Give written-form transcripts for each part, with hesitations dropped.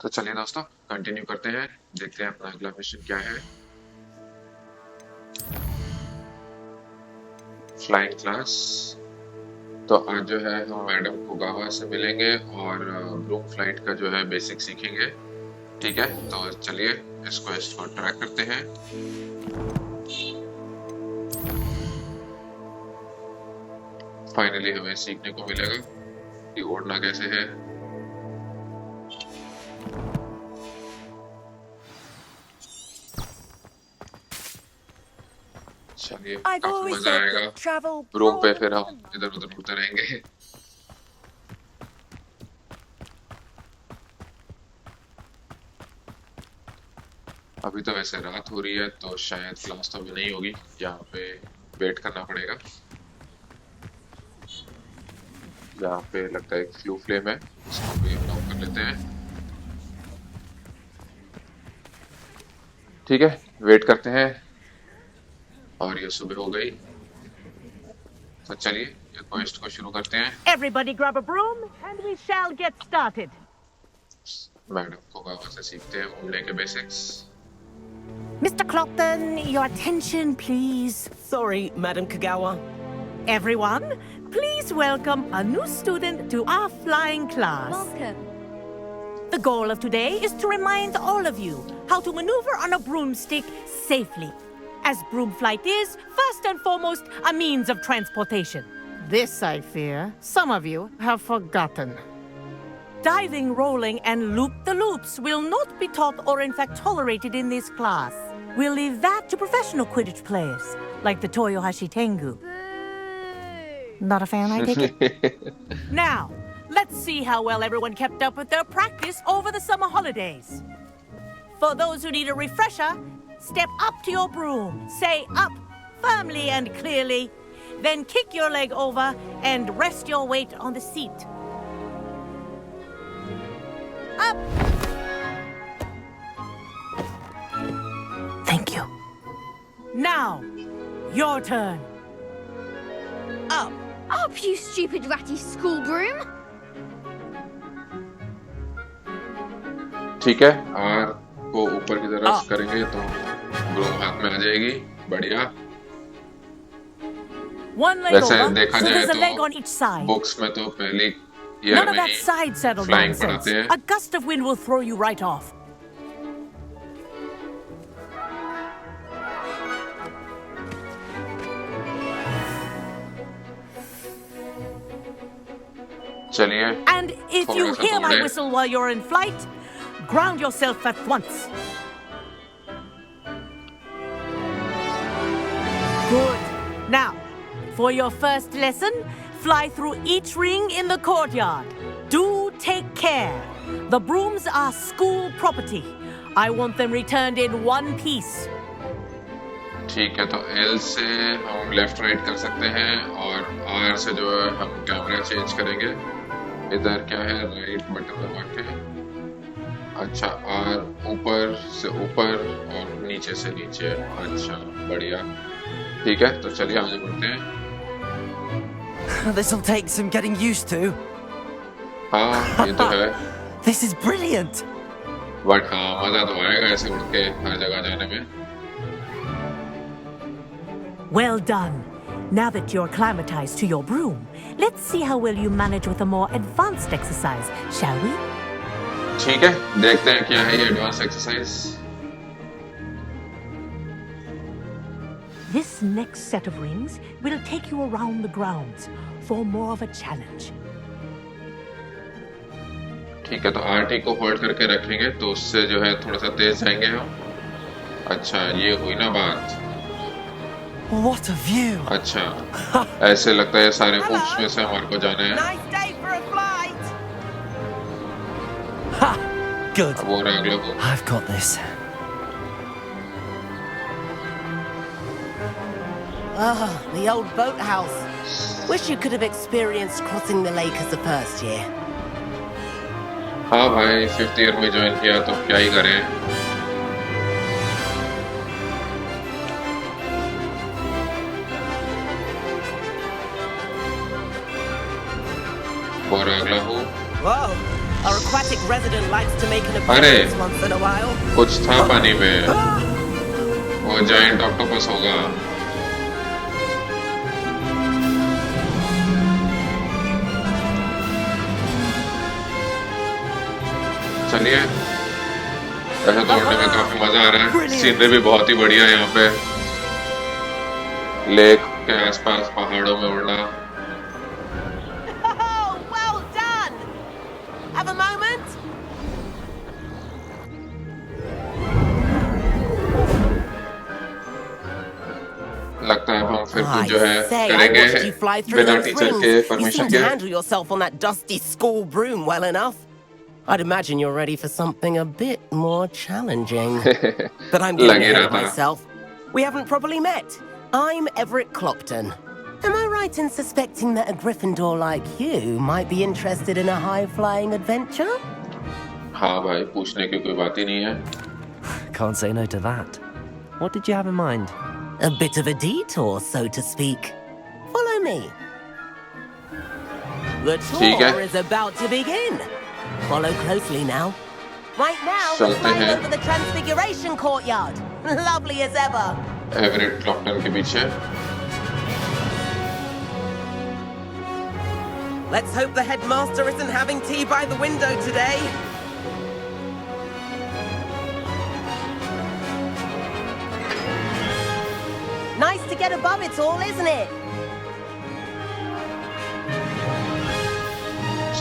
तो चलिए दोस्तों कंटिन्यू करते हैं, देखते हैं अपना अगला मिशन क्या है। Flying class. तो आज जो है हम मैडम कुगावा से मिलेंगे और ब्लूम फ्लाइट का जो है बेसिक सीखेंगे। ठीक है, तो चलिए इस क्वेस्ट को ट्रैक करते हैं। फाइनली हमें सीखने को मिलेगा कि उड़ना कैसे है। चलिए काफी मजा आएगा। रूम पे फिर हम इधर उधर उड़ते रहेंगे। अभी तो वैसे रात हो रही है तो शायद क्लास तो अभी नहीं होगी, यहाँ पे वेट करना पड़ेगा। यहाँ पे लगता है एक फ्लू फ्लेम है, इसको भी हम लॉक कर लेते हैं। ठीक है, वेट करते हैं। और ये सुबह हो गई, तो चलिए ये क्वेस्ट को शुरू करते हैं। Everybody grab a broom and we shall get started. Madam को गाँव से सीखते हैं उड़ने के basics. Mr. Clopton, your attention, please. Sorry, Madam Kagawa. Everyone, please welcome a new student to our flying class. Welcome. The goal of today is to remind all of you how to maneuver on a broomstick safely, as broom flight is, first and foremost, a means of transportation. This, I fear, some of you have forgotten. Diving, rolling, and loop-the-loops will not be taught or in fact tolerated in this class. We'll leave that to professional Quidditch players, like the Toyohashi Tengu. Not a fan, I take it? Now, let's see how well everyone kept up with their practice over the summer holidays. For those who need a refresher, step up to your broom, say up firmly and clearly, then kick your leg over and rest your weight on the seat. Up! Thank you. Now, your turn. Up! Up, you stupid ratty school broom! ठीक है, are को ऊपर की तरफ करेंगे तो broom हाथ में आ जाएगी। बढ़िया। One leg वैसे over, देखा so जाए there's a leg on तो each side. बुक्स में तो पहली None ईयर of में that he side saddle flying nonsense. पढ़ाते हैं। A gust of wind will throw you right off. चलिए And if you थोड़ा सा hear my दौड़े। whistle while you're in flight, ground yourself at once. Good. Now, for your first lesson, fly through each ring in the courtyard. Do take care. The brooms are school property. I want them returned in one piece. ठीक है, तो L से हम left right कर सकते हैं और are से जो है हम कैमरा चेंज करेंगे। इधर क्या है, राइट बटन दबा के। अच्छा, आर ऊपर से ऊपर और नीचे से नीचे। अच्छा, बढ़िया। ठीक है, तो चलिए आगे बढ़ते हैं। This'll take some getting used to. हाँ, ये तो है। This is brilliant. बट हाँ, मजा तो आएगा ऐसे उड़ के हर जगह जाने में। Well done. Now that you're acclimatized to your broom, let's see how well you manage with a more advanced exercise, shall we? ठीक है, देखते हैं क्या है ये advance exercise. This next set of rings will take you around the grounds for more of a challenge. ठीक है, तो आरटी को होल्ड करके रखेंगे तो उससे जो है थोड़ा सा तेज जाएंगे हम। अच्छा, ये हुई ना बात। What a view. अच्छा, ऐसे लगता है सारे हूप्स में से हमारे को जाना है। Nice day for a flight. Ha! Good. अब वो रहा अगला hoop. I've got this. Ah, the old boathouse. Wish you could have experienced crossing the lake as a first year. हाँ भाई, 5th ईयर में ज्वाइन किया तो क्या ही करें। और अगला hoop. Whoa! Our aquatic resident likes to make an अरे appearance once in a while. कुछ था पानी में, वो जायंट ऑक्टोपस होगा। चलिए, ऐसे दौड़ने में काफी मजा आ रहा है। सीनरी भी बहुत ही बढ़िया है यहाँ पे, लेक के आसपास पहाड़ों में उड़ना। Oh, well done! Have a moment? लगता है हम फिर कुछ I जो है say, I करेंगे watched you fly through बिना those टीचर rings. के You परमिशन seem to के। handle yourself on that dusty school broom well enough. I'd imagine you're ready for something a bit more challenging. But I'm getting ahead of myself. We haven't properly met. I'm Everett Clopton. Am I right in suspecting that a Gryffindor like you might be interested in a high-flying adventure? हाँ भाई, पूछने की कोई बात ही नहीं है। Can't say no to that. What did you have in mind? A bit of a detour, so to speak. Follow me. The tour is about to begin. Follow closely now. Right now, we're flying over the Transfiguration Courtyard. Lovely as ever. Everett Clopton के पीछे। Let's hope the headmaster isn't having tea by the window today. Nice to get above it all, isn't it?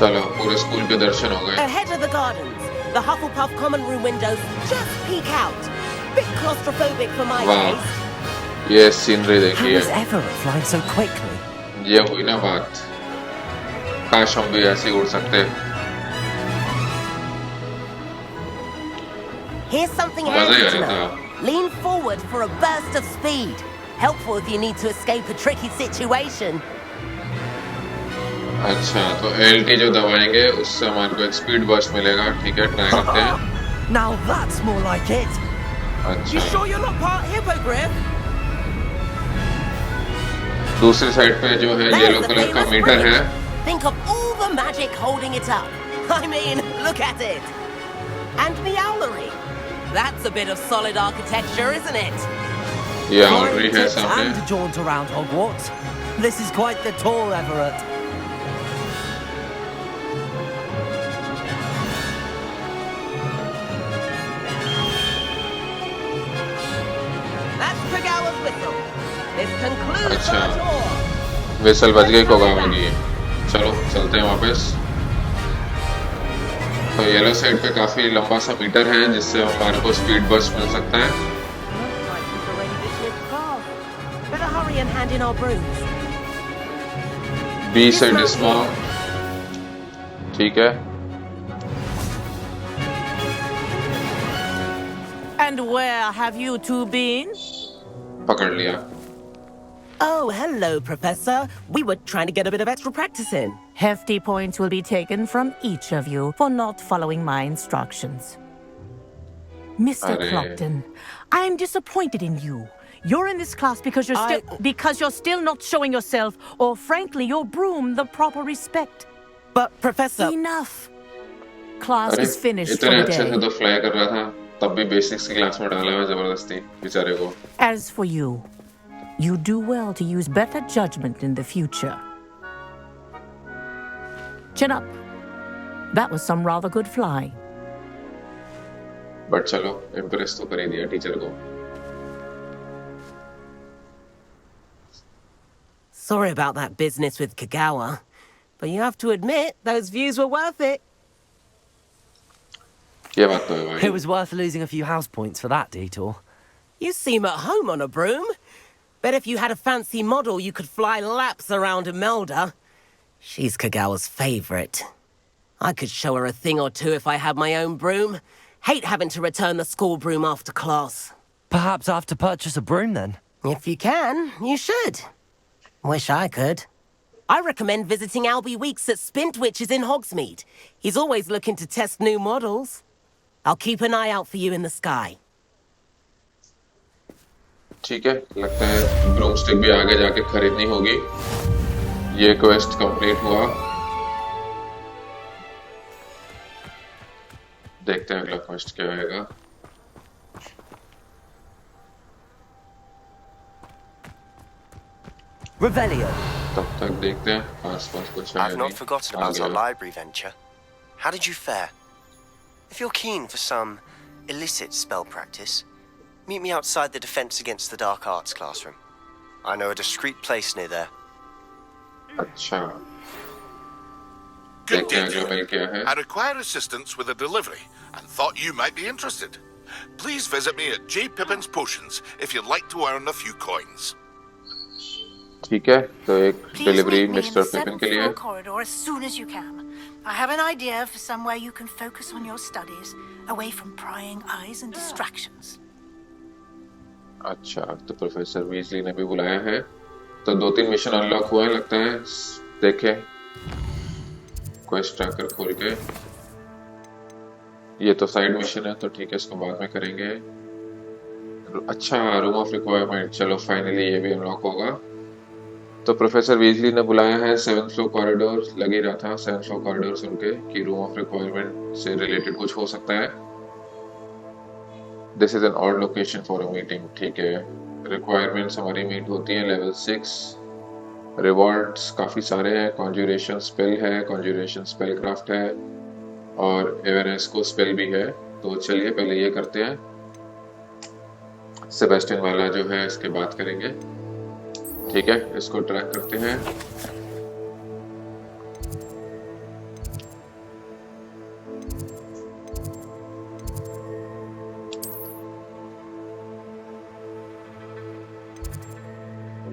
चलो, पूरे school के दर्शन हो गए। Ahead of the gardens, the Hufflepuff common room windows just peek out. Bit claustrophobic for my taste. ये scenery How देखिए। was Everett flying so quickly? ये हुई ना बात। काश हम भी ऐसे उड़ सकते। Here's something handy to know. Lean forward for a burst of speed. Helpful if you need to escape a tricky situation. अच्छा, तो LT जो दबाएंगे उससे हमारे को एक स्पीड बर्स्ट मिलेगा। ठीक है, ट्राई करते हैं। Now that's more like it. अच्छा। You sure you're not part hippogriff? दूसरी साइड पे जो है येलो कलर का मीटर है। Think of all the magic holding it up. I mean, look at it. And Meowlery. That's a bit of solid architecture, isn't it? ये आउटरी है सामने। And a jaunt around Hogwarts. This is quite the tour, Everett. That's Pagawa's whistle. This concludes अच्छा, our tour. Whistle बज गई कोगावा की। चलो चलते हैं वापस। तो येलो साइड पे काफी लंबा सा मीटर है जिससे हमारे को स्पीड बर्स्ट मिल सकता है। Better hurry and hand in our brooms. B से डिस्माउंट। ठीक है। And where have you two been? पकड़ लिया। Oh, hello, Professor. We were trying to get a bit of extra practice in. Hefty points will be taken from each of you for not following my instructions. Mr. Arre. Clopton, I am disappointed in you. You're in this class because you're still not showing yourself, or frankly, your broom the proper respect. But, Professor... Enough. Class is finished for इतने the अच्छे से day. तो fly कर रहा था, तब भी basics की क्लास में डाला है जबरदस्ती बेचारे को। As for you, you do well to use better judgment in the future. Chin up. That was some rather good flying. But चलो, इम्प्रेस तो कर ही दिया टीचर को। Sorry about that business with Kagawa, but you have to admit those views were worth it. ये बात तो है भाई। It was worth losing a few house points for that detour. You seem at home on a broom. Bet if you had a fancy model, you could fly laps around Imelda. She's Kagawa's favorite. I could show her a thing or two if I had my own broom. Hate having to return the school broom after class. Perhaps I have to purchase a broom then. If you can, you should. Wish I could. I recommend visiting Albie Weeks at Spintwitches in Hogsmeade. He's always looking to test new models. I'll keep an eye out for you in the sky. ठीक है, लगता है ब्रूमस्टिक भी आगे जाके खरीदनी होगी। ये क्वेस्ट कंप्लीट हुआ। देखते हैं अगला क्वेस्ट क्या आएगा। Revelio. तब तक देखते हैं आसपास कुछ है I've not नहीं। forgotten आ about our गया। library venture. How did you fare? If you're keen for some illicit spell practice, meet me outside the Defense Against the Dark Arts classroom. I know a discreet place near there. अच्छा, Good देखते हैं day to अगला you. Mail क्या है। I require assistance with a delivery and thought you might be interested. Please visit me at J. Pippin's Potions if you'd like to earn a few coins. ठीक है, तो एक Please delivery meet me in mister the पिपिन 7th के लिए। floor corridor as soon as you can. I have an idea for somewhere you can focus on your studies, away from prying eyes and distractions. अच्छा, तो professor Weasley ने भी बुलाया है। तो 2-3 mission unlock हुआ है लगता है। देखें क्वेस्ट ट्रैकर खोल के। ये तो साइड मिशन है, तो ठीक है, इसको बाद में करेंगे। अच्छा, रूम ऑफ रिक्वायरमेंट, चलो फाइनली ये भी अनलॉक होगा। तो प्रोफेसर वीजली ने बुलाया है 7th फ्लोर कॉरिडोर। लग ही रहा था 7th फ्लोर कॉरिडोर सुन के कि रूम ऑफ रिक्वायरमेंट से रिलेटेड कुछ हो सकता है। This is an odd location for a meeting. ठीक है, रिक्वायरमेंट्स हमारी मीट होती है लेवल 6। रिवॉर्ड्स काफी सारे हैं। कॉन्जुरेशन स्पेल है, कॉन्जुरेशन स्पेल क्राफ्ट है और एवेनेस्को स्पेल भी है। तो चलिए पहले ये करते हैं। सेबेस्टियन वाला जो है इसके बात करेंगे। ठीक है, इसको ट्रैक करते हैं।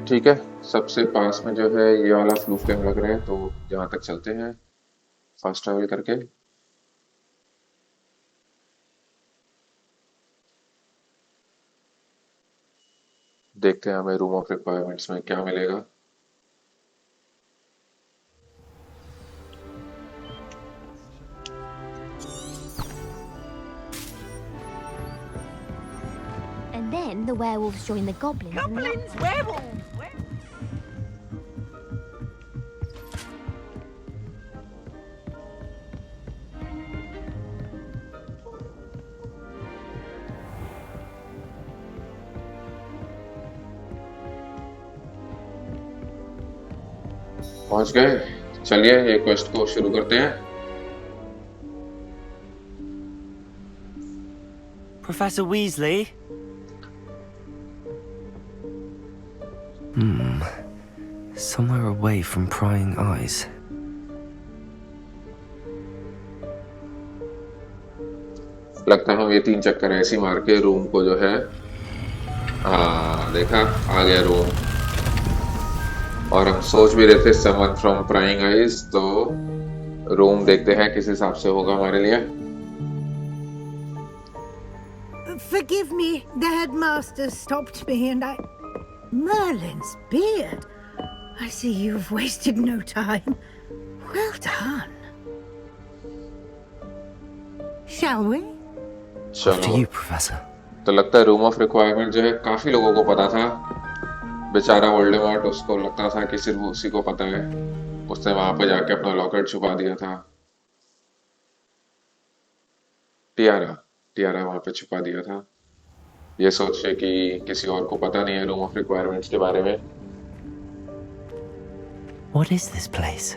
ठीक है, सबसे पास में जो है ये वाला फ्लू फ्लेम लग रहा है, तो यहाँ तक चलते हैं फास्ट ट्रैवल करके। देखते हैं हमें रूम ऑफ रिक्वायरमेंट्स में क्या मिलेगा। And then the werewolves join the goblins. Goblins, werewolves! पहुंच गए। चलिए ये क्वेस्ट को शुरू करते हैं। Professor Weasley? Somewhere away from prying eyes. लगता है हम ये 3 चक्कर ऐसे मार के रूम को जो है, हाँ देखा, आ गया रूम। और हम सोच भी रहे थे समवन फ्रॉम प्राइंग आइज, तो रूम देखते हैं किस हिसाब से होगा हमारे लिए। Forgive me, the headmaster stopped me and I... Merlin's beard. I see you've wasted no time. Well done. Shall we? After चलो, you, Professor. तो लगता है रूम ऑफ रिक्वायरमेंट जो है काफी लोगों को पता था। बेचारा वोल्डेमॉर्ट, उसको लगता था कि सिर्फ उसी को पता है। उसने वहां पे जाके अपना लॉकेट छुपा दिया था। टियारा वहां पे छुपा दिया था, ये सोच के कि किसी और को पता नहीं है रूम ऑफ रिक्वायरमेंट्स के बारे में। What is this place?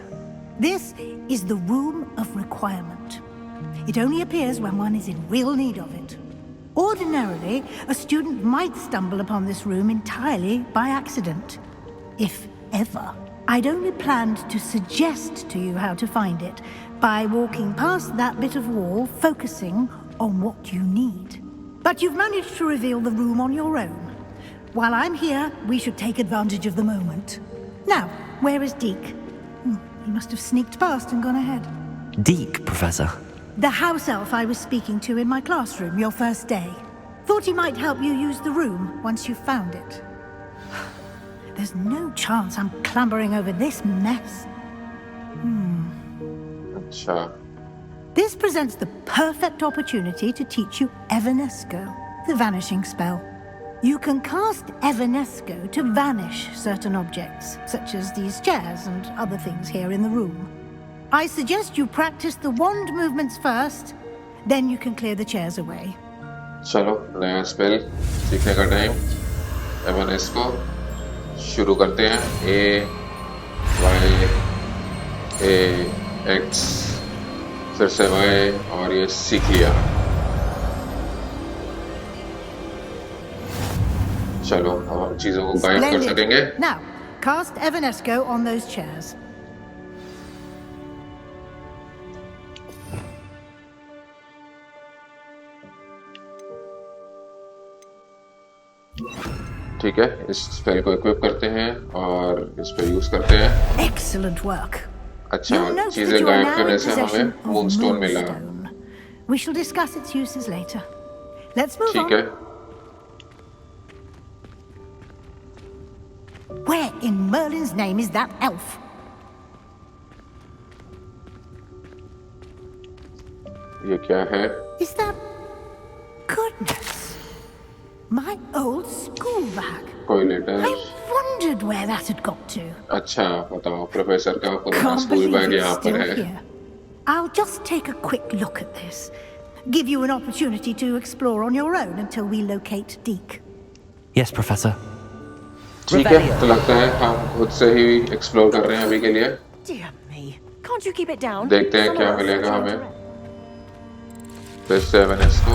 This is the Room of Requirement. It only appears when one is in real need of it. Ordinarily, a student might stumble upon this room entirely by accident. If ever. I'd only planned to suggest to you how to find it by walking past that bit of wall, focusing on what you need. But you've managed to reveal the room on your own. While I'm here, we should take advantage of the moment. Now, where is Deke? He must have sneaked past and gone ahead. Deke, Professor. The house elf I was speaking to in my classroom your first day. Thought he might help you use the room once you found it. There's no chance I'm clambering over this mess. अच्छा, This presents the perfect opportunity to teach you Evanesco, the vanishing spell. You can cast Evanesco to vanish certain objects, such as these chairs and other things here in the room. I suggest you practice the wand movements first, Then you can clear the chairs away. चलो नया spell सीखने का time. एवनेस को शुरू करते हैं। A, Y, A, X, फिर से Y और ये सीख लिया। चलो अब हम चीजों को गायब कर सकेंगे। Now, cast Evanesco on those chairs. ठीक है, इस स्पेल को इक्विप करते हैं और इस पे यूज करते हैं। Excellent work. अच्छा, चीजें गायब करने से हमें मूनस्टोन मिला। We shall discuss its uses later. Let's move on. ठीक है। Where in Merlin's name is that elf? ये क्या है? Is that... Goodness. My old school bag. कोई letter. I wondered where that had got to. अच्छा, बताओ, professor का पुराना स्कूल बैग यहाँ पर है। I'll just take a quick look at this. Give you an opportunity to explore on your own until we locate Deke. Yes, Professor. ठीक है, तो लगता है हम खुद से ही एक्सप्लोर कर रहे हैं अभी के लिए। Dear me. Can't you keep it down? देखते हैं क्या मिलेगा हमें। फिर से एवेनेस को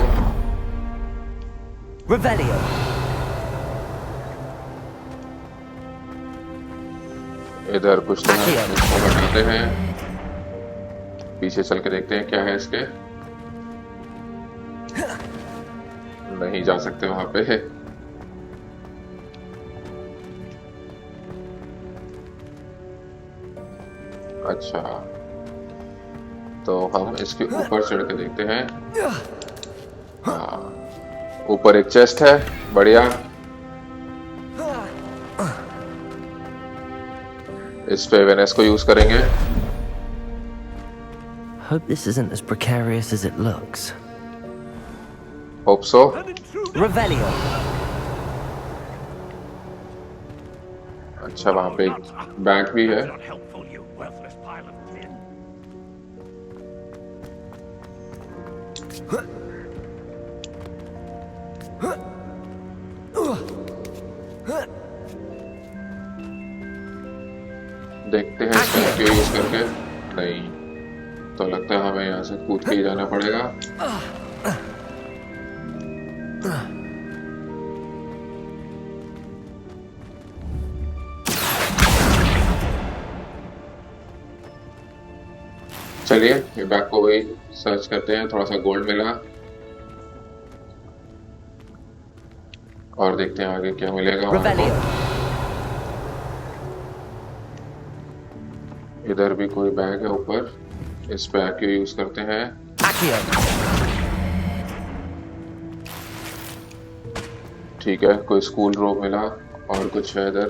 Revelio. इधर कुछ तो है, इसको बनाते हैं। पीछे चल के देखते हैं क्या है इसके। नहीं जा सकते वहां पे। अच्छा, तो हम इसके ऊपर चढ़ के देखते हैं। हाँ, ऊपर एक चेस्ट है, बढ़िया। इस पे वेनेस को यूज करेंगे। Hope this isn't as precarious as it looks. Hope so. Revelio. अच्छा, वहां पे एक बैग भी है। देखते हैं इसका क्यों यूज करके। नहीं, तो लगता है हमें यहाँ से कूद के ही जाना पड़ेगा। चलिए ये बैग को वही सर्च करते हैं। थोड़ा सा गोल्ड मिला और देखते हैं आगे क्या मिलेगा हमारे को। इधर भी कोई बैग है ऊपर। इस बैग को यूज करते हैं। ठीक है, कोई स्कूल रोब मिला और कुछ है इधर।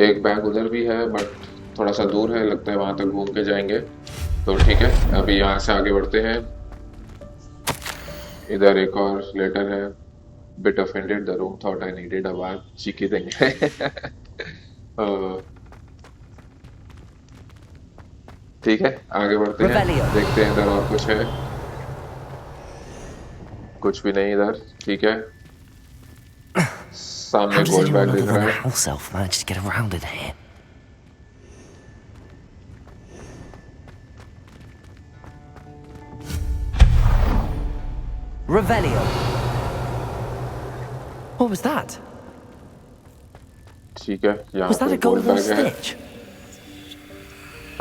एक बैग उधर भी है बट थोड़ा सा दूर है, लगता है वहां तक घूम के जाएंगे। तो ठीक है, अभी यहाँ से आगे बढ़ते हैं। इधर एक और लेटर है। Bit offended, the room thought I needed a bath. चीकी देंगे। ठीक है, आगे बढ़ते हैं। देखते हैं इधर और कुछ है। कुछ भी नहीं इधर। ठीक है, सामने गोल्ड बैग दिख रहा है। House elf managed to get around in here. Revelio. What was that? ठीक है, यहाँ Was that पे a गोल्ड golden बैग है। snitch?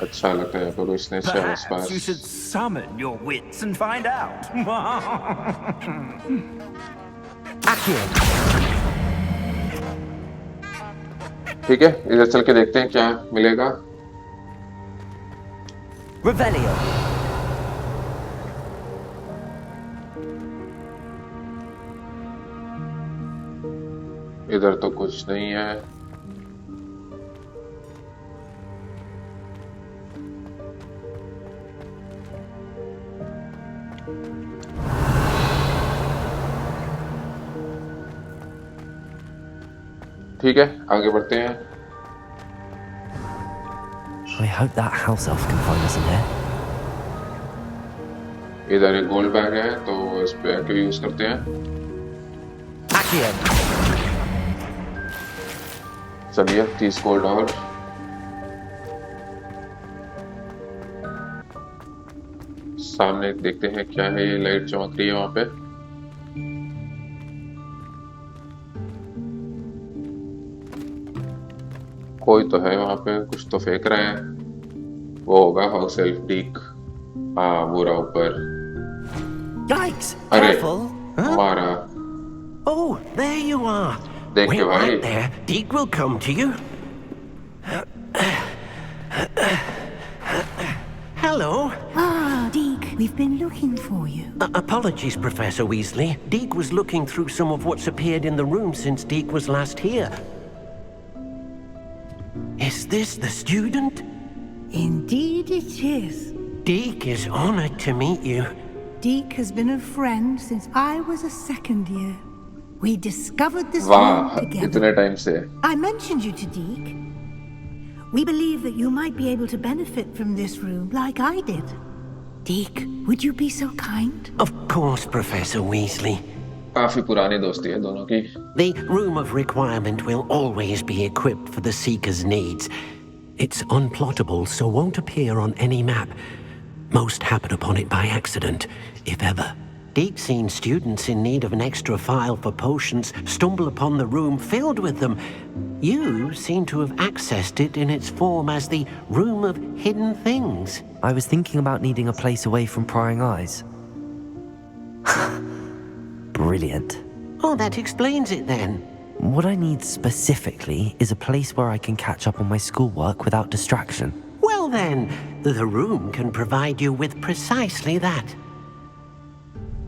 अच्छा लगता है कोई स्नेच है आस Perhaps you should pass. summon your wits and find out. Accio. ठीक है, इधर चल के देखते हैं क्या मिलेगा। Revelio. इधर तो कुछ नहीं है। I ठीक है, आगे बढ़ते हैं। hope that house elf can find us in here. इधर एक गोल्ड बैग है तो इस पे क्यों यूज करते हैं? Accio. चलिए 30 गोल्ड और सामने देखते हैं क्या है। ये लाइट चमक रही है वहां पे। कोई तो है वहां पे, कुछ तो फेंक रहा है। वो होगा हाउस एल्फ डीक। हाँ बुरा ऊपर। Yikes! अरे Careful! Huh? मारा। Oh, there you are. देख के Wait भाई। right there. Deke will come to you. Hello. Ah, Deke, we've been looking for you. Apologies, Professor Weasley. Deke was looking through some of what's appeared in the room since Deke was last here. Is this the student? Indeed it is. Deke is honored to meet you. Deke has been a friend since I was a second year. We discovered this room वाह together. इतने time से। I mentioned you to Deke. We believe that you might be able to benefit from this room like I did. Deke, would you be so kind? Of course, Professor Weasley. काफी पुरानी दोस्ती है दोनों की। The Room of Requirement will always be equipped for the Seeker's needs. It's unplottable, so won't appear on any map. Most happen upon it by accident, if ever. Deke's seen students in need of an extra file for potions stumble upon the room filled with them. You seem to have accessed it in its form as the Room of Hidden Things. I was thinking about needing a place away from prying eyes. Brilliant. Oh, that explains it then. What I need specifically is a place where I can catch up on my schoolwork without distraction. Well then, the room can provide you with precisely that.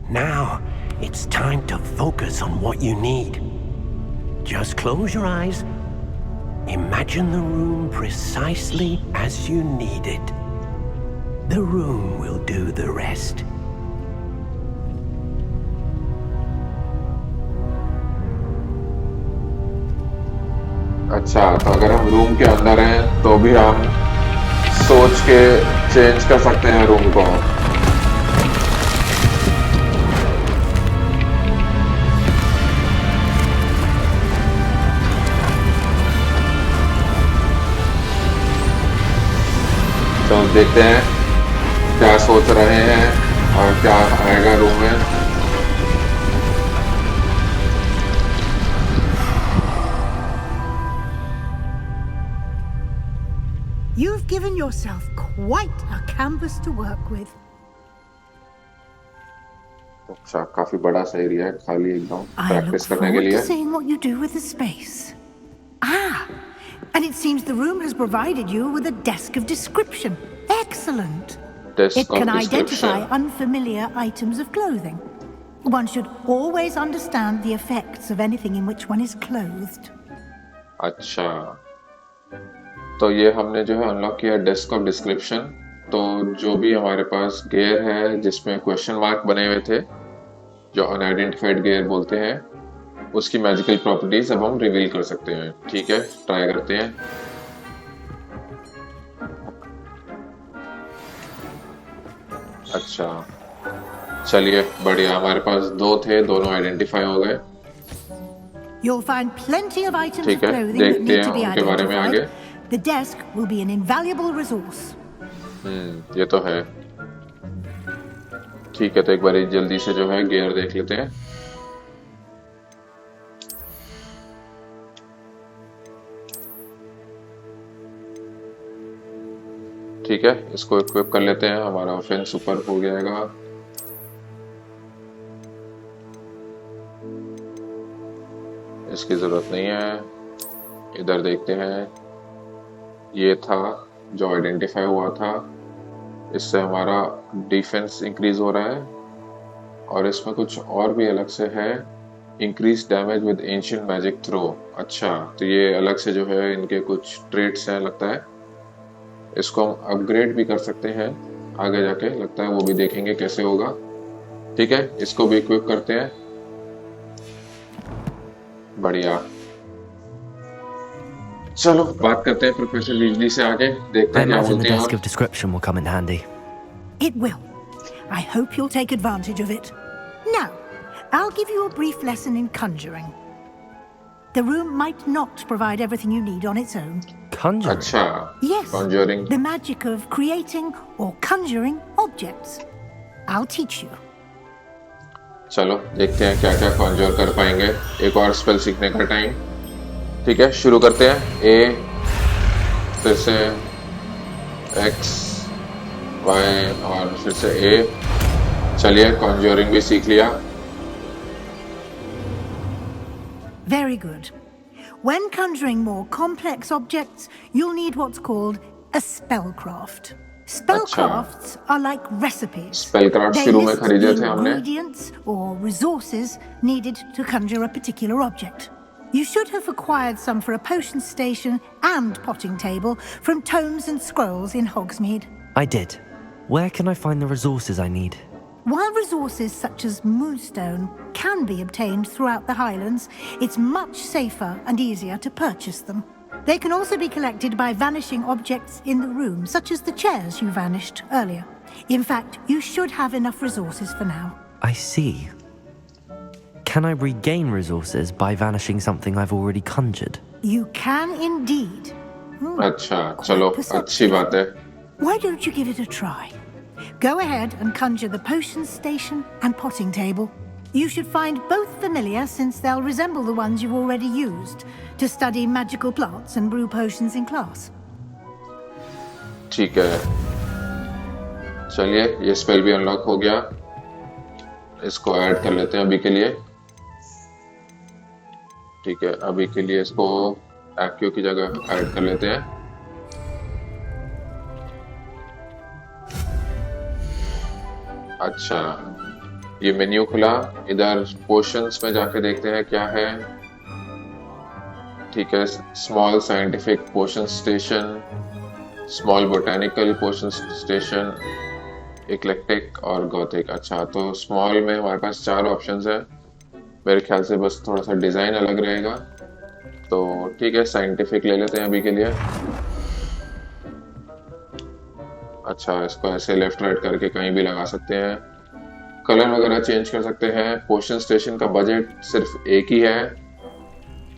Now, it's time to focus on what you need. Just close your eyes. Imagine the room precisely as you need it. The room will do the rest. अच्छा तो अगर हम room के अंदर हैं तो भी हम सोच के चेंज कर सकते हैं रूम को। तो देखते हैं क्या सोच रहे हैं और क्या आएगा रूम में। You've given yourself quite a canvas to work with. अच्छा काफी बड़ा सा एरिया है, खाली एकदम I look प्रैक्टिस करने के forward लिए। to seeing what you do with the space. Ah, and it seems the room has provided you with a desk of description. Excellent. Desk It can of identify description। unfamiliar items of clothing. One should always understand the effects of anything in which one is clothed. अच्छा तो ये हमने जो है unlock किया desk of description. तो जो भी हमारे पास गेयर है जिसमें क्वेश्चन मार्क बने हुए थे, जो अनआइडेंटिफाइड गेयर बोलते हैं, उसकी मैजिकल प्रॉपर्टीज अब हम रिवील कर सकते हैं। ठीक है ट्राई करते हैं। अच्छा चलिए बढ़िया, हमारे पास दो थे, दोनों आइडेंटिफाई हो गए। You'll find plenty of items of ठीक है clothing that देखते need हैं to be उनके बारे में आगे। identified. The desk will be an invaluable resource. ये तो है। ठीक है तो एक बार जल्दी से जो है गियर देख लेते हैं। ठीक है इसको इक्विप कर लेते हैं, हमारा ऑफेंस ऊपर हो जाएगा। इसकी जरूरत नहीं है। इधर देखते हैं, ये था जो आइडेंटिफाई हुआ था, इससे हमारा डिफेंस इंक्रीज हो रहा है। और इसमें कुछ और भी अलग से है, increase damage with ancient magic throw. अच्छा तो ये अलग से जो है इनके कुछ ट्रेट्स हैं लगता है। इसको हम अपग्रेड भी कर सकते हैं आगे जाके, लगता है वो भी देखेंगे कैसे होगा। ठीक है इसको भी इक्विप करते हैं। बढ़िया चलो बात करते हैं प्रोफेसर वीजली से आगे, देखते I हैं क्या imagine the बोलती हैं desk आप। of description will come in handy. It will. I hope you'll take advantage of it. Now, I'll give you a brief lesson in conjuring. The room might not provide everything you need on its own. Conjuring? अच्छा, Yes, conjuring. the magic of creating or conjuring objects. I'll teach you. चलो देखते हैं क्या क्या conjure कर पाएंगे। एक और स्पेल सीखने का टाइम। ठीक है, शुरू करते हैं। ए, फिर से एक्स, वाई और फिर से ए। चलिए कॉन्जरिंग भी सीख लिया। Very good. When conjuring more complex objects, you'll need what's called a spellcraft. Spellcrafts are like recipes. Spellcraft They शुरू में list खरीदे the थे हमने। ingredients or resources needed to conjure a particular object. You should have acquired some for a potion station and potting table from tomes and scrolls in Hogsmeade. I did. Where can I find the resources I need? While resources such as moonstone can be obtained throughout the Highlands, it's much safer and easier to purchase them. They can also be collected by vanishing objects in the room, such as the chairs you vanished earlier. In fact, you should have enough resources for now. I see. Can I regain resources by vanishing something I've already conjured? You can indeed. अच्छा, चलो अच्छी बात है। Why don't you give it a try? Go ahead and conjure the potion station and potting table. You should find both familiar since they'll resemble the ones you've already used to study magical plants and brew potions in class. ठीक है, चलिए ये spell भी unlock हो गया। इसको add कर लेते हैं अभी के लिए। ठीक है, अभी के लिए इसको एक्यू की जगह ऐड कर लेते हैं। अच्छा, ये मेन्यू खुला। इधर पोशंस में जाके देखते हैं क्या है। ठीक है, स्मॉल साइंटिफिक पोशन स्टेशन, स्मॉल बोटेनिकल पोशन स्टेशन, इक्लेक्टिक और गॉथिक। अच्छा, तो स्मॉल में हमारे पास 4 ऑप्शंस है। मेरे ख्याल से बस थोड़ा सा डिजाइन अलग रहेगा। तो ठीक है, साइंटिफिक ले लेते हैं अभी के लिए। अच्छा, इसको ऐसे लेफ्ट राइट करके कहीं भी लगा सकते हैं। कलर वगैरह चेंज कर सकते हैं। पोशन स्टेशन का बजट सिर्फ एक ही है।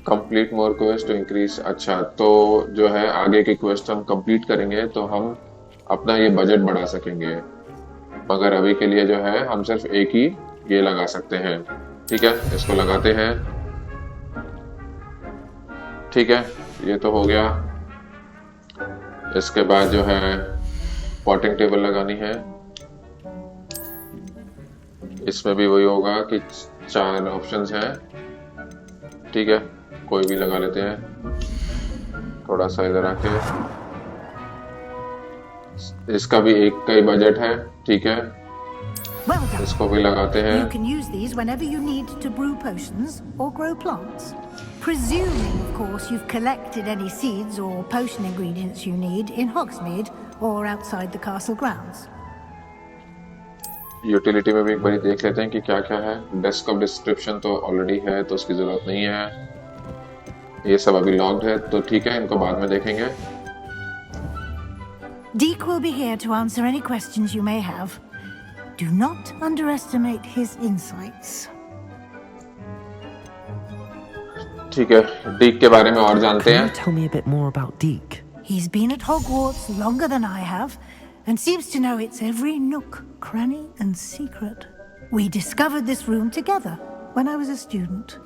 Complete more quest to increase. अच्छा, तो जो है आगे की क्वेस्ट हम कंप्लीट करेंगे तो हम अपना ये बजट बढ़ा सकेंगे, मगर अभी के लिए जो है हम सिर्फ एक ही ये लगा सकते हैं। ठीक है, इसको लगाते हैं। ठीक है, ये तो हो गया। इसके बाद जो है पॉटिंग टेबल लगानी है। इसमें भी वही होगा कि 4 ऑप्शंस हैं। ठीक है, कोई भी लगा लेते हैं। थोड़ा सा इधर आके इसका भी एक का ही बजट है। ठीक है, Well done. इसको भी लगाते हैं। You can use these whenever you need to brew potions or grow plants. Presuming, of course, you've collected any seeds or potion ingredients you need in Hogsmeade or outside the castle grounds. Utility में भी एक बार देख लेते हैं कि क्या क्या है। डेस्क ऑफ डिस्क्रिप्शन तो ऑलरेडी है, तो उसकी जरूरत नहीं है। ये सब अभी लॉग्ड है, तो ठीक है, इनको बाद में देखेंगे। Deke will be here to answer any questions you may have. Do not underestimate his insights. ठीक है, डीक के बारे में और जानते Can हैं। you tell me a bit more about Deke? He's been at Hogwarts longer than I have, and seems to know its every nook, cranny, and secret. We discovered this room together when I was a student.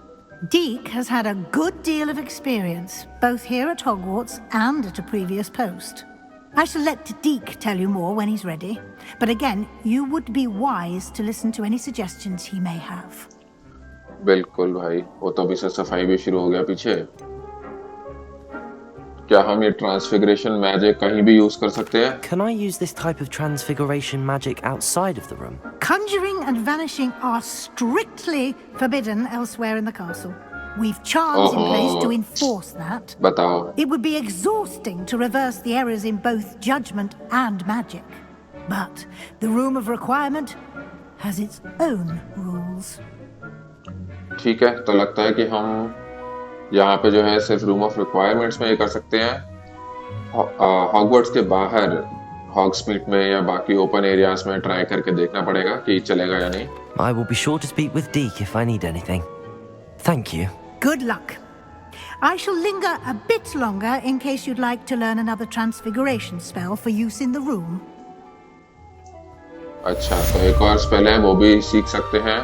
Deke has had a good deal of experience, both here at Hogwarts and at a previous post. I shall let Deke tell you more when he's ready, but again, you would be wise to listen to any suggestions he may have. बिल्कुल भाई, वो तो अभी से सफाई भी शुरू हो गया पीछे। क्या हम ये ट्रांसफिगरेशन मैजिक कहीं भी यूज कर सकते हैं? Can I use this type of transfiguration magic outside of the room? Conjuring and vanishing are strictly forbidden elsewhere in the castle. We've charms in place to enforce that. बताओ। It would be exhausting to reverse the errors in both judgment and magic. But the Room of Requirement has its own rules. ठीक है, तो लगता है कि हम यहाँ पे जो है सिर्फ रूम ऑफ रिक्वायरमेंट्स में ये कर सकते हैं। हॉगवर्ट्स के बाहर हॉग्समीड में या बाकी ओपन एरियाज में ट्राई करके देखना पड़ेगा कि चलेगा या नहीं। I will be sure to speak with Deke if I need anything. Thank you. Good luck. I shall linger a bit longer in case you'd like to learn another transfiguration spell for use in the room. अच्छा, तो एक और spell है, वो भी सीख सकते हैं।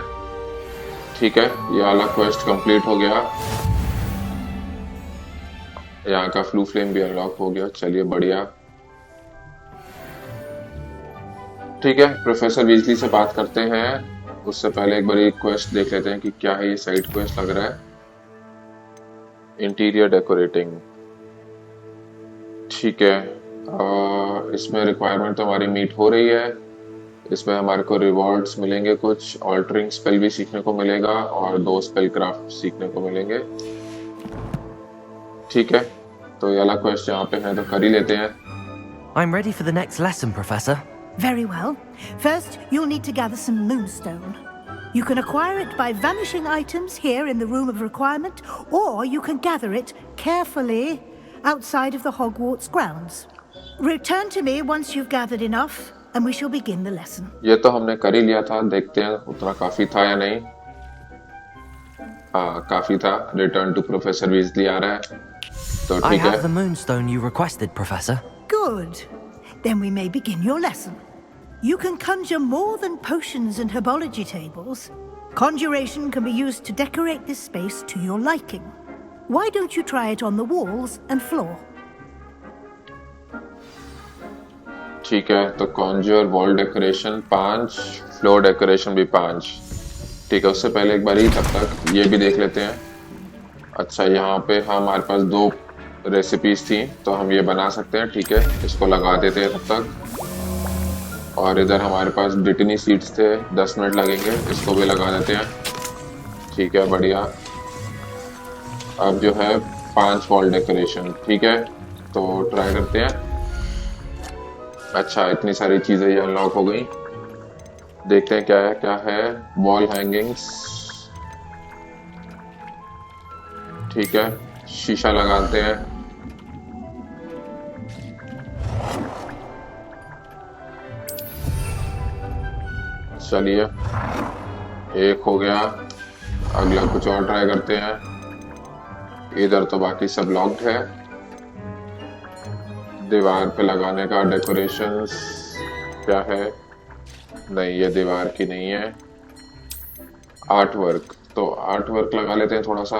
ठीक है, ये वाला क्वेस्ट कंप्लीट हो गया। यहाँ का फ्लू फ्लेम भी अनलॉक हो गया। चलिए बढ़िया। ठीक है, प्रोफेसर वीजली से बात करते हैं। उससे पहले एक बार क्वेस्ट देख लेते हैं कि क्या है। ये साइड क्वेस्ट लग रहा है, इंटीरियर डेकोरेटिंग। ठीक है, इसमें रिक्वायरमेंट तो हमारी मीट हो रही है। इसमें हमारे को रिवॉर्ड्स मिलेंगे, कुछ ऑल्टरिंग स्पेल भी सीखने को मिलेगा और 2 स्पेल क्राफ्ट सीखने को मिलेंगे। ठीक है, तो ये वाला क्वेस्ट यहाँ पे है तो कर ही लेते हैं। I'm ready for the next lesson, Professor. Very well. First, you'll need to gather some moonstone. You can acquire it by vanishing items here in the Room of Requirement, or you can gather it carefully outside of the Hogwarts grounds. Return to me once you've gathered enough, and we shall begin the lesson. ये तो हमने कर ही लिया था, देखते हैं उतना काफी था या नहीं। हाँ, काफी था। रिटर्न टू प्रोफेसर वीजली आ रहा है, तो I ठीक है। have the moonstone you requested, Professor. Good. Then we may begin your lesson. You can conjure more than potions and herbology tables. Conjuration can be used to decorate this space to your liking. Why don't you try it on the walls and floor? ठीक है, तो कॉन्ज्योर wall decoration 5, floor decoration भी 5। ठीक है, उससे पहले एक बार ही तब तक ये भी देख लेते हैं। अच्छा, यहाँ पे हमारे पास 2 रेसिपीज थी तो हम ये बना सकते हैं। ठीक है, इसको लगा देते हैं तब तक। और इधर हमारे पास ब्रिटनी सीड्स थे, 10 मिनट लगेंगे, इसको भी लगा देते हैं। ठीक है, बढ़िया। अब जो है 5 वॉल डेकोरेशन। ठीक है, तो ट्राई करते हैं। अच्छा, इतनी सारी चीजें ये अनलॉक हो गई। देखते हैं क्या है। वॉल हैंगिंग्स, ठीक है, शीशा लगाते हैं। चलिए, एक हो गया। अगला कुछ और ट्राई करते हैं। इधर तो बाकी सब लॉक्ड है। दीवार पे लगाने का डेकोरेशंस क्या है? नहीं, ये दीवार की नहीं है। आर्ट वर्क, तो आर्ट वर्क लगा लेते हैं थोड़ा सा।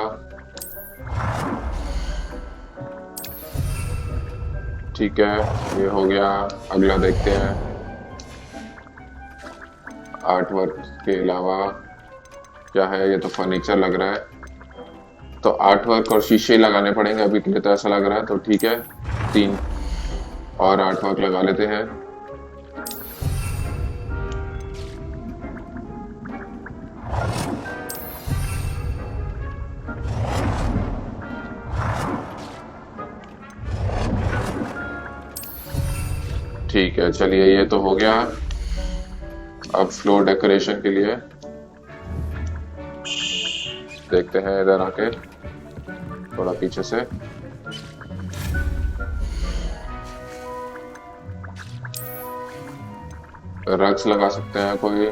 ठीक है, ये हो गया। अगला देखते हैं। आर्ट वर्क के अलावा क्या है? ये तो फर्नीचर लग रहा है, तो आर्ट वर्क और शीशे लगाने पड़ेंगे अभी के लिए, तो ऐसा लग रहा है। तो ठीक है, 3 और आर्ट वर्क लगा लेते हैं। ठीक है, चलिए, ये तो हो गया। अब फ्लोर डेकोरेशन के लिए देखते हैं। इधर आके थोड़ा पीछे से रग्स लगा सकते हैं कोई।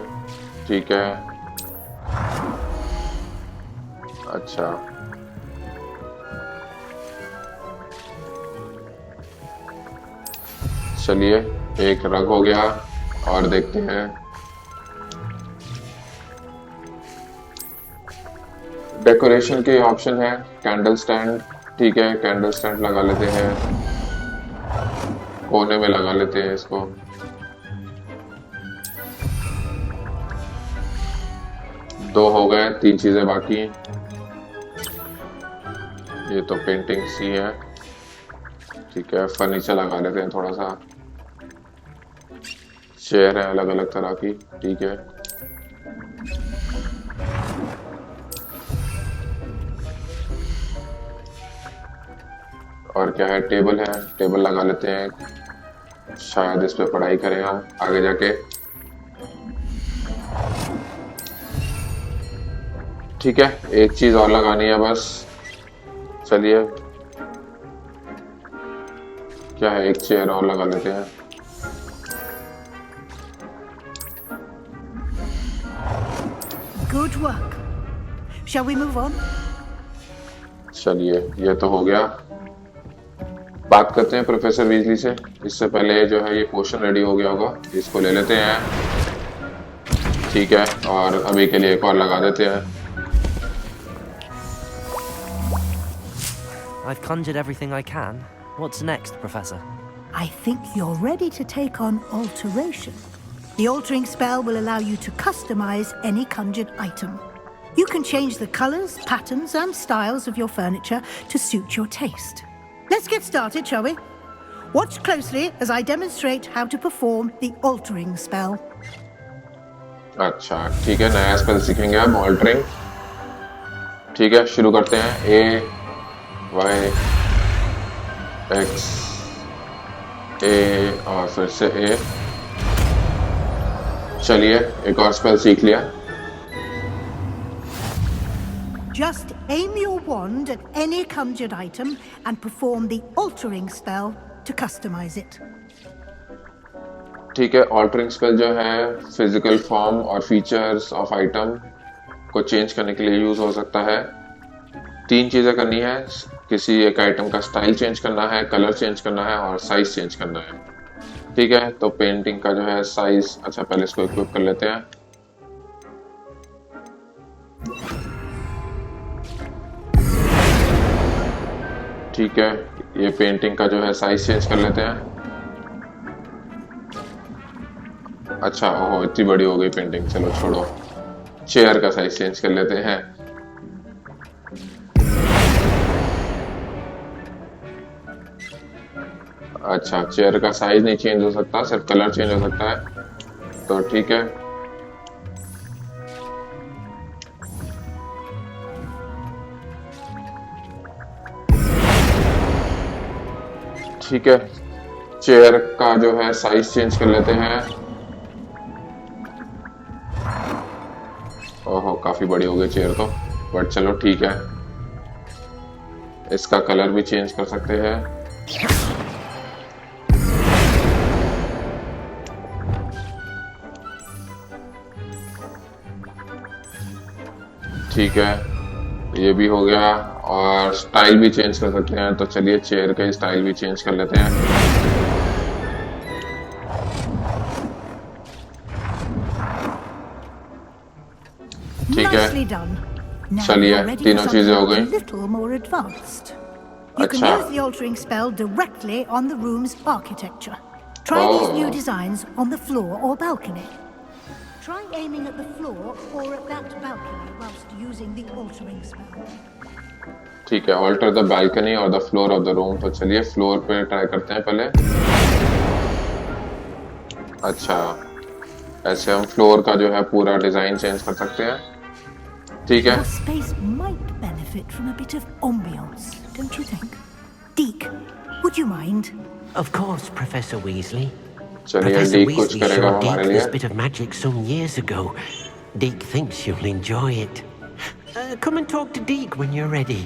ठीक है, अच्छा, चलिए, एक रग हो गया। और देखते हैं। डेकोरेशन के ऑप्शन है कैंडल स्टैंड। ठीक है, कैंडल स्टैंड लगा लेते हैं, कोने में लगा लेते हैं इसको। दो हो गए, 3 चीजें बाकी। ये तो पेंटिंग सी है। ठीक है, फर्नीचर लगा लेते हैं थोड़ा सा। चेयर है अलग अलग तरह की। ठीक है, और क्या है? टेबल है, टेबल लगा लेते हैं। शायद इस पे पढ़ाई करें हम आगे जाके। ठीक है, एक चीज और लगानी है बस। चलिए क्या है, एक चेयर और लगा लेते हैं। Good work. Shall we move on? चलिए ये तो हो गया। बात करते हैं प्रोफेसर वीजली से। इससे पहले जो है ये पोशन रेडी हो गया होगा, इसको ले लेते हैं। ठीक है, और अभी के लिए एक और लगा देते हैं। I've conjured everything I can. What's next, Professor? I think you're ready to take on alteration. The altering spell will allow you to customize any conjured item. You can change the colors, patterns, and styles of your furniture to suit your taste. Let's get started, shall we? Watch closely as I demonstrate how to perform the altering spell. अच्छा ठीक है, नया spell सीखेंगे हम, altering. ठीक है, शुरू करते हैं। A Y X A और फिर से A। चलिए एक और स्पेल सीख लिया। Just aim your wand at any conjured item and perform the altering spell to customize it. ठीक है, ऑल्टरिंग स्पेल जो है फिजिकल फॉर्म और फीचर्स ऑफ आइटम को चेंज करने के लिए यूज हो सकता है। 3 चीजें करनी है, किसी एक आइटम का स्टाइल चेंज करना है, कलर चेंज करना है और साइज चेंज करना है। ठीक है, तो पेंटिंग का जो है साइज, अच्छा पहले इसको इक्विप कर लेते हैं। ठीक है, ये पेंटिंग का जो है साइज चेंज कर लेते हैं। अच्छा, ओहो इतनी बड़ी हो गई पेंटिंग, चलो छोड़ो। चेयर का साइज चेंज कर लेते हैं। अच्छा, चेयर का साइज नहीं चेंज हो सकता, सिर्फ कलर चेंज हो सकता है, तो ठीक है। ठीक है, चेयर का जो है साइज चेंज कर लेते हैं। ओहो काफी बड़ी हो गई चेयर तो, बट चलो ठीक है। इसका कलर भी चेंज कर सकते हैं। ठीक है, ये भी हो गया, और स्टाइल भी चेंज कर सकते हैं, तो चलिए चेयर का स्टाइल भी चेंज कर लेते हैं। ठीक है, चलिए तीनों चीजें हो गई। You can use the altering spell directly on the room's architecture. Try these new designs on the floor or balcony. Try aiming at the floor or at that balcony whilst using the altering spell. ठीक है, alter the balcony or the floor of the room, तो चलिए floor पे try करते हैं पहले। अच्छा, ऐसे हम फ्लोर का जो है पूरा डिजाइन चेंज कर सकते हैं। ठीक है। Your space might benefit from a bit of ambience, don't you think? Deke, would you mind? Of course, Professor Weasley. चलिए, Professor Deke कुछ Weasley करेगा showed हमारे Deke लिए। this bit of magic some years ago. Deke thinks you'll enjoy it. Come and talk to Deke when you're ready.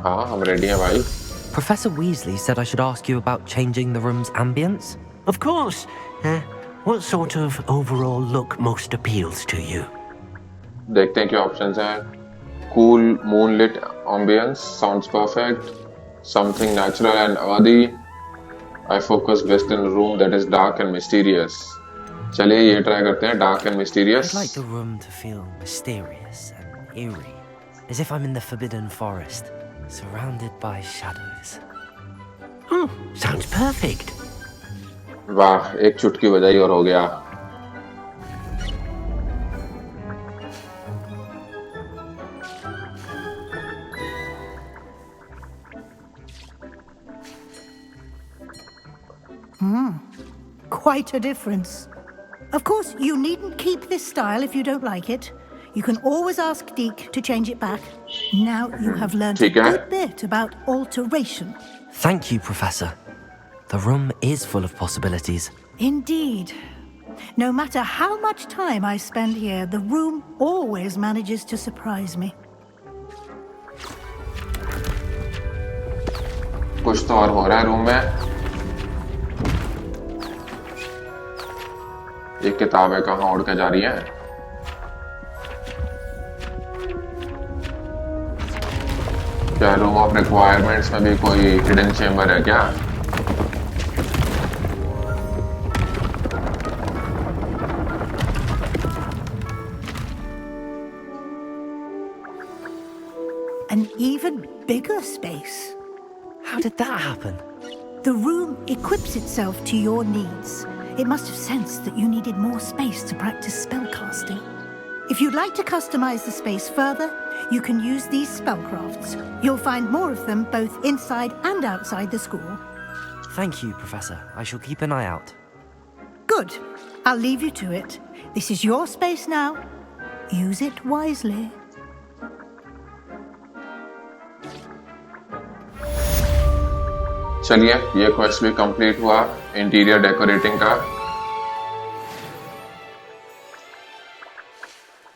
हाँ, हम ready हैं भाई। Professor Weasley said I should ask you about changing the room's ambience. Of course. What sort of overall look most appeals to you? देखते हैं क्या options हैं। Cool moonlit ambience sounds perfect. Something natural and earthy. I focus best in a room that is dark and mysterious. चलिए ये try करते हैं, dark and mysterious. I'd like the room to feel mysterious and eerie, as if I'm in the Forbidden Forest, surrounded by shadows. Oh, sounds perfect. वाह, एक चुटकी बजाई और हो गया। Quite a difference. Of course, you needn't keep this style if you don't like it. You can always ask Deke to change it back. Now you have learned a good bit about alteration. Thank you, Professor. The room is full of possibilities. Indeed. No matter how much time I spend here, the room always manages to surprise me. कुछ तो और हो रहा है room में। ये किताबें कहाँ उड़ के जा रही हैं? क्या रूम ऑफ रिक्वायरमेंट्स में भी कोई हिडन चेम्बर है क्या? An even bigger space. How did that happen? The room equips itself to your needs. It must have sensed that you needed more space to practice spellcasting. If you'd like to customize the space further, you can use these spellcrafts. You'll find more of them both inside and outside the school. Thank you, Professor. I shall keep an eye out. Good. I'll leave you to it. This is your space now. Use it wisely. चलिए, ये quest भी complete हुआ interior decorating का।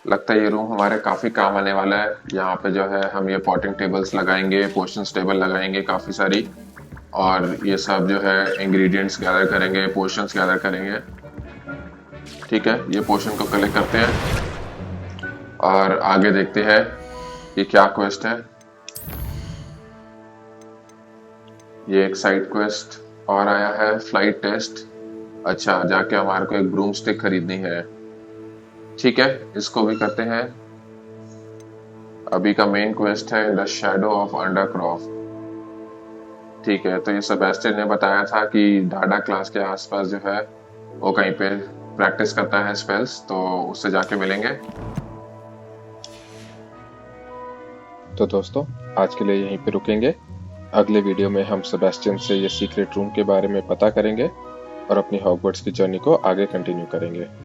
लगता है ये room हमारे काफी काम आने वाला है। यहाँ पे जो है हम ये पॉटिंग टेबल्स लगाएंगे, पोशंस टेबल लगाएंगे काफी सारी, और ये सब जो है इंग्रेडिएंट्स गैदर करेंगे, पोशंस गैदर करेंगे। ठीक है, ये पोशन को कलेक्ट करते हैं और आगे देखते हैं ये क्या क्वेस्ट है। ये एक साइड क्वेस्ट और आया है, फ्लाइट टेस्ट। अच्छा, जाके हमारे को एक ब्रूम स्टिक खरीदनी है। ठीक है, इसको भी करते हैं। अभी का मेन क्वेस्ट है द शैडो ऑफ अंडरक्रॉफ्ट। ठीक है, तो ये सेबेस्टियन ने बताया था कि डाडा क्लास के आसपास जो है वो कहीं पे प्रैक्टिस करता है स्पेल्स, तो उससे जाके मिलेंगे। तो दोस्तों, आज के लिए यहीं पे रुकेंगे। अगले वीडियो में हम सेबेस्टियन से ये सीक्रेट रूम के बारे में पता करेंगे और अपनी हॉगवर्ट्स की जर्नी को आगे कंटिन्यू करेंगे।